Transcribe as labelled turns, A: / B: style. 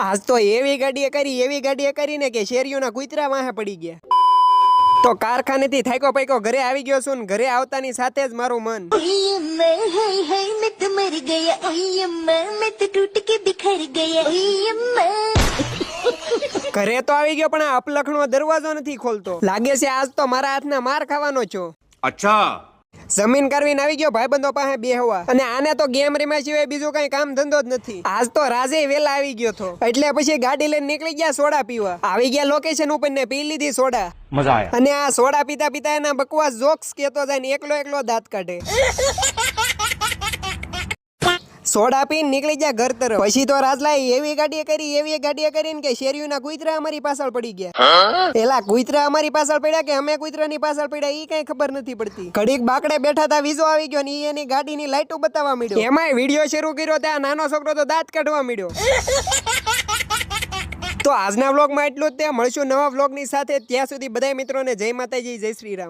A: આજ તો એવી ગાડીએ કરીને કે શેરીઓના કૂતરા વાહે પડી ગયા। તો કારખાનેથી થાક્યો પાક્યો ઘરે આવી ગયો છું ને ઘરે આવતાની સાથે જ મારું મન
B: मैं तो मर गया मैं तो टूट के बिखर गया
A: ઘરે તો આવી ગયો પણ આ અપલખણો દરવાજો નથી ખોલતો। લાગે છે આજ તો મારા હાથના માર ખાવાનો છો।
C: अच्छा
A: જમીન કરવીને આવી ગયો ભાઈબંધો પાસે બેહવા અને આને તો ગેમ રમ્યા સિવાય બીજું કઈ કામ ધંધો જ નથી। આજ તો રાજે વેલા આવી ગયો તો એટલે પછી ગાડી લઈને નીકળી ગયા સોડા પીવા। આવી ગયા લોકેશન ઉપર ને પી લીધી સોડા।
C: मजा आया।
A: અને આ સોડા પીતા પીતા એના બકવાસ જોક્સ કેતો જાય ને એકલો દાંત કાઢે। સોડા પીને નીકળી ગયા ઘર તરફ। પછી તો રાજલાએ એવી ગાડીએ કરીને કે શેરીઓના કૂતરા અમારી પાછળ પડી ગયા। પેલા કૂતરા અમારી પાછળ પડ્યા કે અમે કૂતરાની પાછળ પડ્યા ઈ કઈ ખબર નથી પડતી। ઘડીક બાકડે બેઠા તા વીજો આવી ગયો ને ઈ એની ગાડીની લાઈટો બતાવવા માંડ્યો। એમાંય વિડીયો શરૂ કર્યો ત્યાં નાનો છોકરો તો દાંત કાઢવા માંડ્યો। તો આજના વ્લોગમાં એટલું જ તે। મળશું નવા વ્લોગની સાથે। ત્યાં સુધી બધા મિત્રોને જય માતાજી, જય શ્રી રામ।